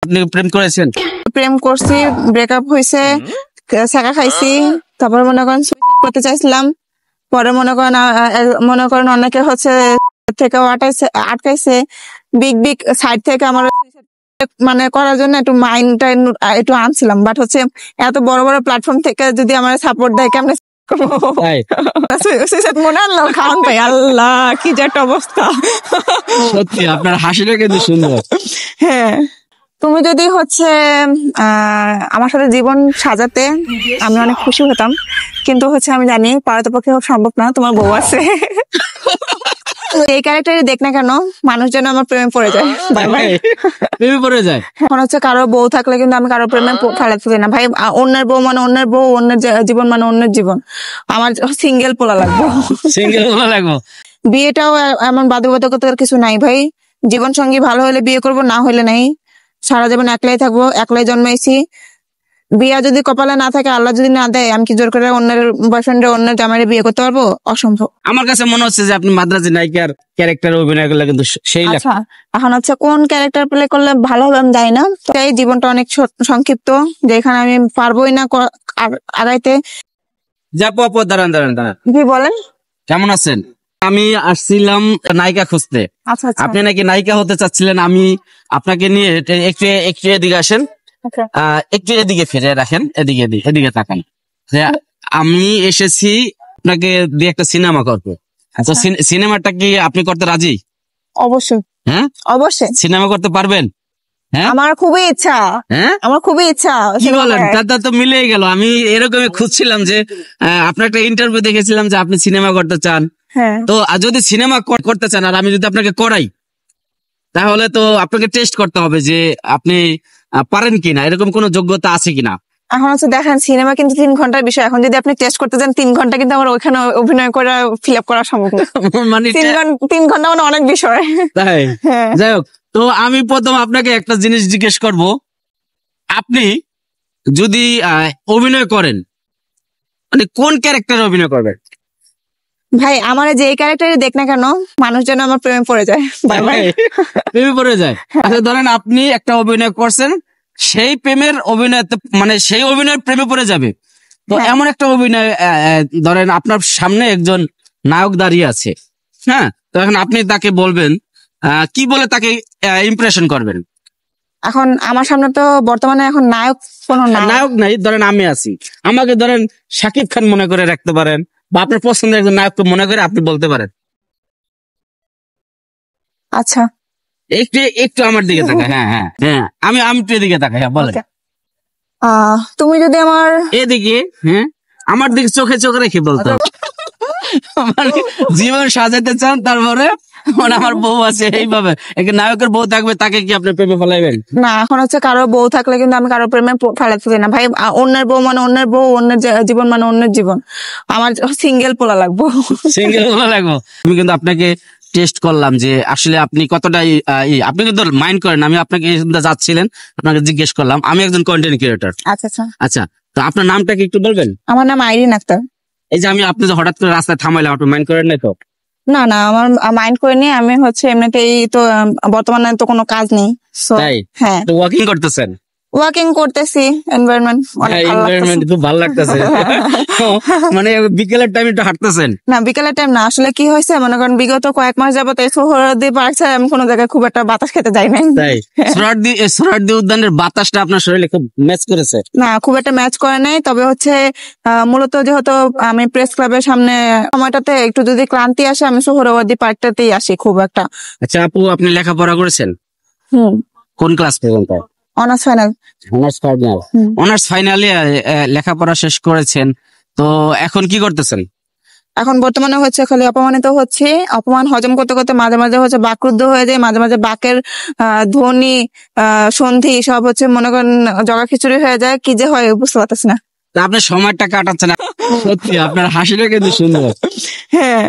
আপনি প্রেম করেছেন? প্রেম করছি, ব্রেকআপ হয়েছে, ছাকা খাইছি, তারপরে মনে করেন সুইসাইড করতে চাইছিলাম। পরে মনে করেন অনেকে হচ্ছে থেকে আটকাইছে। বিগ বিগ সাইড থেকে আমার মানে করার জন্য একটু মাইন্ডটা একটু আনছিলাম, বাট হচ্ছে এত বড় বড় প্ল্যাটফর্ম থেকে যদি আমার সাপোর্ট দেয় কেমন মনে আনলাম খাওয়ান পাই। আল্লাহ কি যে একটা অবস্থা। সত্যি আপনার হাসিটা কিন্তু সুন্দর। হ্যাঁ, তুমি যদি হচ্ছে আমার সাথে জীবন সাজাতে আমি অনেক খুশি হতাম, কিন্তু হচ্ছে আমি জানি পারতপক্ষে সম্ভব না, তোমার বউ আছে। এই ক্যারেক্টারই দেখ না কেন মানুষ যেন আমার প্রেমে পড়ে যায়, প্রেমে পড়ে যায়। এখন হচ্ছে কারো বউ থাকলে কিন্তু আমি কারো প্রেমে ফেলাতে চাই না ভাই। অন্যের বউ মানে অন্যের বউ, অন্যের জীবন মানে অন্যের জীবন। আমার সিঙ্গেল পোলা লাগবো, সিঙ্গেল পোলা লাগবো। বিয়েটাও এমন বাধ্যবাধকতার কিছু নাই ভাই। জীবন সঙ্গী ভালো হলে বিয়ে করব, না হলে নাই। সারা জীবন একলাই থাকবো, একলাই জন্মাইছি। বিয়া যদি কপালে না থাকে, আল্লাহ যদি না দেয়, আমি কি জোর করে অন্যের বয়ফ্রেন্ডের অন্যের জামাইরে বিয়ে করতে পারবো? অসম্ভব। আমার কাছে মনে হচ্ছে যে আপনি মাদ্রাজি নায়িকার ক্যারেক্টার অভিনয় করলে কিন্তু সেই আচ্ছা, এখন হচ্ছে কোন ক্যারেক্টার প্লে করলে ভালো হবে আমি জানি না। তাই জীবনটা অনেক সংক্ষিপ্ত, যেখানে আমি পারবোই না আগাইতে। দাঁড়ান দাঁড়ান দাঁড়ান, কি বলেন? কেমন আছেন? আমি আসছিলাম নায়িকা খুঁজতে। আচ্ছা, আপনি নাকি নায়িকা হতে চাচ্ছিলেন। আমি আপনাকে নিয়ে একটু একটু এদিকে আসেন, একটু এদিকে ফিরে রাখেন, এদিকে এদিকে তাকান। আমি এসেছি আপনাকে দিয়ে একটা সিনেমা করবো। তো সিনেমাটা কি আপনি করতে রাজি? অবশ্যই। হ্যাঁ অবশ্যই সিনেমা করতে পারবেন? হ্যাঁ, আমার খুবই ইচ্ছা। হ্যাঁ, আমার খুবই ইচ্ছা। কি বলেন? তা তো মিলেই গেল। আমি এরকমই খুঁজছিলাম যে আপনার একটা ইন্টারভিউ দেখেছিলাম যে আপনি সিনেমা করতে চান। তো যদি সিনেমা করতে চান আর আমি যদি আপনাকে করাই, তাহলে তো আপনাকে টেস্ট করতে হবে যে আপনি পারেন কিনা, এরকম কোন যোগ্যতা আছে কিনা। এখন হচ্ছে দেখেন, সিনেমা কিন্তু 3 ঘন্টার বিষয়। এখন যদি আপনি টেস্ট করতে চান 3 ঘন্টা, কিন্তু আমার ওইখানে অভিনয় করে ফিল আপ করা সম্ভব না। মানে 3 ঘন্টা মানে অনেক বিষয়, তাই? যাই হোক, তো আমি প্রথম আপনাকে একটা জিনিস জিজ্ঞেস করব। আপনি যদি অভিনয় করেন, মানে কোন ক্যারেক্টারে অভিনয় করবেন? ভাই আমার যে ক্যারেক্টারই দেখ না কেন মানুষ যেন আমার প্রেমে পড়ে যায়, প্রেমে পড়ে যায়। আচ্ছা ধরেন আপনি একটা অভিনয় করছেন, সেই প্রেমের অভিনয়, মানে সেই অভিনয়ের প্রেমে পড়ে যাবে। তো এমন একটা অভিনয় ধরেন আপনার সামনে একজন নায়ক দাঁড়িয়ে আছে, হ্যাঁ, তো এখন আপনি তাকে বলবেন, কি বলে তাকে ইমপ্রেশন করবেন? এখন আমার সামনে তো বর্তমানে এখন নায়ক নাই, ধরেন আমি আছি, আমাকে ধরেন শাকিব খান মনে করে রাখতে পারেন, বা আপনার পছন্দের একজন নায়ককে মনে করে আপনি বলতে পারেন। আচ্ছা, একটু একটু আমার দিকে তাকায়। হ্যাঁ হ্যাঁ হ্যাঁ, আমি একটু এদিকে তাকাই। হ্যাঁ বলেন। তুমি যদি আমার এদিকে, হ্যাঁ, আমার দিকে চোখে চোখে রেখে বলতো। জীবন সাজাতে চান, তারপরে আমার বউ আছে, এইভাবে নায়কের বউ থাকবে, তাকে কি আপনি প্রেমে ফেলাইবেন? না, এখন হচ্ছে কারো বউ থাকলে কিন্তু আমি কারো প্রেমে ফেলাতে চাই না ভাই। অন্যের বউ মানে অন্যের বউ, অন্যের জীবন মানে অন্যের জীবন। আমার সিঙ্গেল পোলা লাগবো, সিঙ্গেল পোলা লাগবো। আমি কিন্তু আপনাকে টেস্ট করলাম যে আসলে আপনি কতটা আপনি কিন্তু মাইন্ড করেন। আমি আপনাকে যাচ্ছিলেন, আপনাকে জিজ্ঞেস করলাম। আমি একজন কন্টেন্ট ক্রিয়েটর। আচ্ছা আচ্ছা আচ্ছা, তো আপনার নামটা কি একটু বলবেন? আমার নাম আইরিন আক্তার। এই যে আমি আপনি হঠাৎ করে রাস্তায় থামাইলাম, আপনি মাইন্ড করেন নাই তো? না না, আমার মাইন্ড করিনি। আমি হচ্ছে এমনিতেই তো বর্তমানে তো কোনো কাজ নেই। তাই? হ্যাঁ, তো ওয়াকিং করতেছেন? ওয়াকিং করতেছি, এনভায়রনমেন্ট খুব ভালো লাগতেছে। মানে বিকেলের টাইম একটু হাঁটতেছেন? না, বিকেলের টাইম না। আসলে কি হয়েছে মনে করেন, বিগত কয়েক মাস যাবত এই সোহরাওয়ার্দী পার্ক ছাড়া আমি কোনো জায়গায় খুব একটা বাতাস খেতে যাই নাই। তাই? সোহরাওয়ার্দী উদ্যানের বাতাসটা আপনার শরীরে খুব ম্যাচ করেছে? না, খুব একটা ম্যাচ করে নাই। তবে হচ্ছে মূলত যেহেতু আমি প্রেস ক্লাবের সামনে, সময়টাতে একটু যদি ক্লান্তি আসে আমি সোহরাওয়ার্দী পার্কটাতেই আসি খুব একটা। আচ্ছা আপু, আপনি লেখাপড়া করেছেন? কোন ক্লাস পর্যন্ত? Honours final. অনার্স ফাইনালে লেখাপড়া শেষ করেছেন, তো এখন কি করতেছেন? এখন বর্তমানে হচ্ছে খালি অপমানিত হচ্ছে। অপমান হজম করতে করতে মাঝে মাঝে হচ্ছে বাকরুদ্ধ হয়ে যায়, মাঝে মাঝে বাকের ধ্বনি সন্ধি সব হচ্ছে মনে করেন জগা খিচুড়ি হয়ে যায়। কি যে হয় বুঝতে পারতেছি না। আপনি সময়টা কাটাচ্ছেন। সত্যি আপনার হাসিটা কিন্তু সুন্দর। হ্যাঁ।